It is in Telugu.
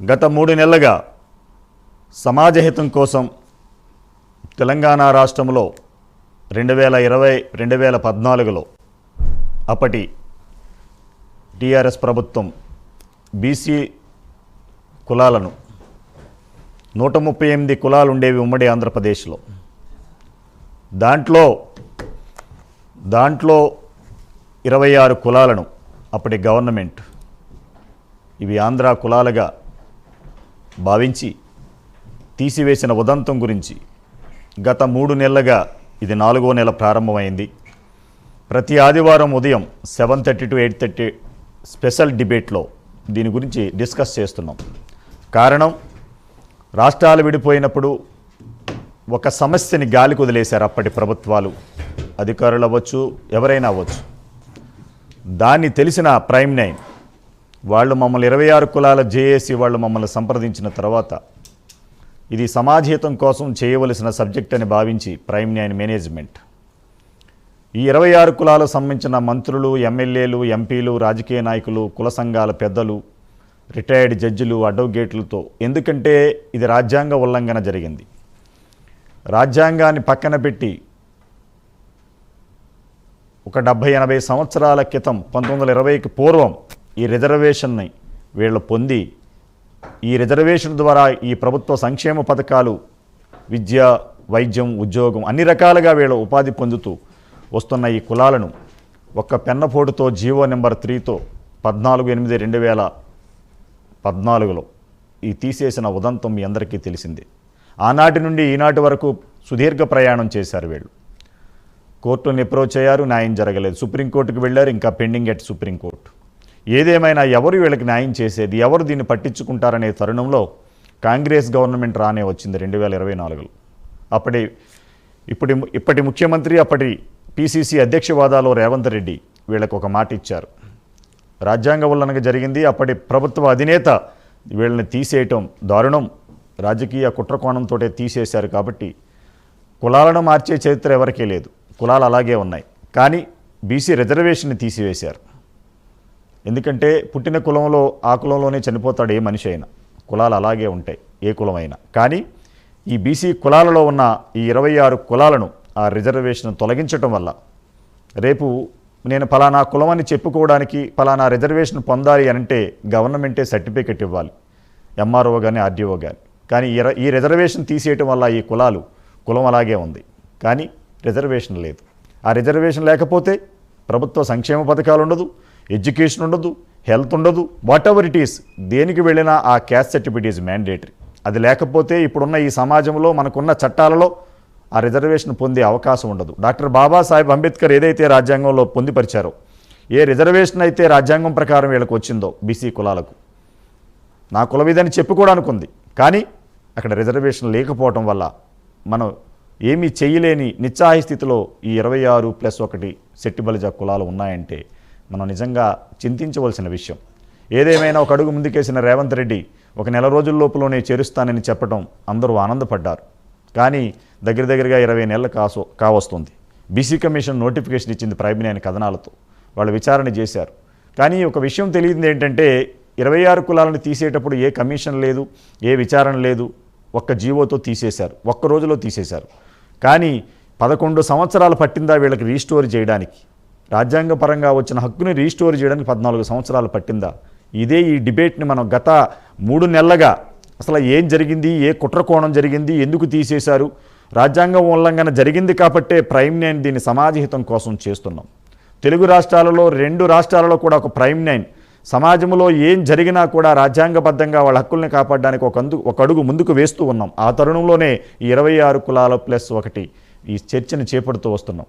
గత 3 నెలలుగా సమాజహితం కోసం తెలంగాణ రాష్ట్రంలో 2020-2014లో అప్పటి టీఆర్ఎస్ ప్రభుత్వం బీసీ కులాలను 138 కులాలు ఉండేవి ఉమ్మడి ఆంధ్రప్రదేశ్లో. దాంట్లో 26 కులాలను అప్పటి గవర్నమెంట్ ఇవి ఆంధ్ర కులాలుగా భావించి తీసివేసిన ఉదంతం గురించి గత 3 నెలలుగా ఇది 4వ నెల ప్రారంభమైంది. ప్రతి ఆదివారం ఉదయం 7:30 to 8:30 స్పెషల్ డిబేట్లో దీని గురించి డిస్కస్ చేస్తున్నాం. కారణం, రాష్ట్రాలు విడిపోయినప్పుడు ఒక సమస్యని గాలికి వదిలేశారు అప్పటి ప్రభుత్వాలు, అధికారులు అవ్వచ్చు, ఎవరైనా అవ్వచ్చు. దాన్ని తెలిసిన ప్రైమ్ 9 వాళ్ళు మమ్మల్ని 26 కులాల జేఏసీ వాళ్ళు మమ్మల్ని సంప్రదించిన తర్వాత ఇది సమాజహితం కోసం చేయవలసిన సబ్జెక్ట్ అని భావించి ప్రైమ్ 9 మేనేజ్మెంట్ ఈ 26 కులాలకు సంబంధించిన మంత్రులు, ఎమ్మెల్యేలు, ఎంపీలు, రాజకీయ నాయకులు, కుల సంఘాల పెద్దలు, రిటైర్డ్ జడ్జిలు, అడ్వకేట్లతో, ఎందుకంటే ఇది రాజ్యాంగ ఉల్లంఘన జరిగింది. రాజ్యాంగాన్ని పక్కన పెట్టి ఒక 70-80 సంవత్సరాల క్రితం 1920కి పూర్వం ఈ రిజర్వేషన్ని వీళ్ళు పొంది ఈ రిజర్వేషన్ ద్వారా ఈ ప్రభుత్వ సంక్షేమ పథకాలు, విద్య, వైద్యం, ఉద్యోగం అన్ని రకాలుగా వీళ్ళు ఉపాధి పొందుతూ వస్తున్న ఈ కులాలను ఒక్క పెన్నపోటుతో జీవో నెంబర్ 3తో 14/8/2014లో ఈ తీసేసిన ఉదంతం మీ అందరికీ తెలిసిందే. ఆనాటి నుండి ఈనాటి వరకు సుదీర్ఘ ప్రయాణం చేశారు వీళ్ళు. కోర్టుని అప్రోచ్ అయ్యారు, న్యాయం జరగలేదు. సుప్రీంకోర్టుకు వెళ్ళారు, ఇంకా పెండింగ్ ఎట్ సుప్రీంకోర్టు. ఏదేమైనా ఎవరు వీళ్ళకి న్యాయం చేసేది, ఎవరు దీన్ని పట్టించుకుంటారనే తరుణంలో కాంగ్రెస్ గవర్నమెంట్ రానే వచ్చింది 2024లో. ఇప్పటి ముఖ్యమంత్రి, అప్పటి పిసిసి అధ్యక్ష హోదాలో రేవంత్ రెడ్డి వీళ్ళకు ఒక మాట ఇచ్చారు. రాజ్యాంగ ఉల్లంఘన జరిగింది, అప్పటి ప్రభుత్వ అధినేత వీళ్ళని తీసేయటం దారుణం, రాజకీయ కుట్రకోణంతో తీసేశారు. కాబట్టి కులాలను మార్చే చరిత్ర ఎవరికీ లేదు, కులాలు అలాగే ఉన్నాయి. కానీ బీసీ రిజర్వేషన్ని తీసివేశారు. ఎందుకంటే పుట్టిన కులంలో ఆ కులంలోనే చనిపోతాడు ఏ మనిషి అయినా, కులాలు అలాగే ఉంటాయి ఏ కులమైనా. కానీ ఈ బీసీ కులాలలో ఉన్న ఈ 26 కులాలను ఆ రిజర్వేషన్ తొలగించటం వల్ల రేపు నేను ఫలానా కులం అని చెప్పుకోవడానికి ఫలానా రిజర్వేషన్ పొందాలి అంటే గవర్నమెంటే సర్టిఫికెట్ ఇవ్వాలి, ఎంఆర్ఓ కానీ ఆర్డీఓ కానీ. కానీ ఈ రిజర్వేషన్ తీసేయటం వల్ల ఈ కులం అలాగే ఉంది, కానీ రిజర్వేషన్ లేదు. ఆ రిజర్వేషన్ లేకపోతే ప్రభుత్వ సంక్షేమ పథకాలు ఉండదు, ఎడ్యుకేషన్ ఉండదు, హెల్త్ ఉండదు, వాట్ ఎవర్ ఇట్ ఈస్, దేనికి వెళ్ళినా ఆ క్యాస్ట్ సర్టిఫికేట్ ఈజ్ మ్యాండేటరీ. అది లేకపోతే ఇప్పుడున్న ఈ సమాజంలో మనకున్న చట్టాలలో ఆ రిజర్వేషన్ పొందే అవకాశం ఉండదు. డాక్టర్ బాబాసాహెబ్ అంబేద్కర్ ఏదైతే రాజ్యాంగంలో పొందుపరిచారో, ఏ రిజర్వేషన్ అయితే రాజ్యాంగం ప్రకారం వీళ్ళకి వచ్చిందో బీసీ కులాలకు, నా కులం ఇదని చెప్పుకోవడానికి ఉంది. కానీ అక్కడ రిజర్వేషన్ లేకపోవటం వల్ల మనం ఏమీ చేయలేని నిస్సహాయ స్థితిలో ఈ 26+1 సెట్టిబలిజ కులాలు ఉన్నాయంటే మనం నిజంగా చింతించవలసిన విషయం. ఏదేమైనా ఒక అడుగు ముందుకేసిన రేవంత్ రెడ్డి ఒక నెల రోజుల లోపులోనే చేరుస్తానని చెప్పడం అందరూ ఆనందపడ్డారు. కానీ దగ్గరగా 20 నెలలు కావస్తుంది. బీసీ కమిషన్ నోటిఫికేషన్ ఇచ్చింది ప్రైమ్ 9 కథనాలతో, వాళ్ళు విచారణ చేశారు. కానీ ఒక విషయం తెలియదు ఏంటంటే 26 కులాలను తీసేటప్పుడు ఏ కమిషన్ లేదు, ఏ విచారణ లేదు, ఒక్క జీవోతో తీసేశారు, ఒక్క రోజులో తీసేశారు. కానీ 11 సంవత్సరాలు పట్టిందా వీళ్ళకి రీస్టోర్ చేయడానికి, రాజ్యాంగపరంగా వచ్చిన హక్కుని రీస్టోర్ చేయడానికి 14 సంవత్సరాలు పట్టిందా? ఇదే ఈ డిబేట్ని మనం గత 3 నెలలుగా అసలు ఏం జరిగింది, ఏ కుట్రకోణం జరిగింది, ఎందుకు తీసేశారు, రాజ్యాంగం ఉల్లంఘన జరిగింది కాబట్టే ప్రైమ్ 9 దీన్ని సమాజహితం కోసం చేస్తున్నాం. తెలుగు రాష్ట్రాలలో 2 రాష్ట్రాలలో కూడా ఒక ప్రైమ్ 9 సమాజంలో ఏం జరిగినా కూడా రాజ్యాంగబద్ధంగా వాళ్ళ హక్కుల్ని కాపాడడానికి ఒక అడుగు ముందుకు వేస్తూ ఉన్నాం. ఆ తరుణంలోనే ఈ 26 కులాల+1 ఈ చర్చను చేపడుతూ వస్తున్నాం.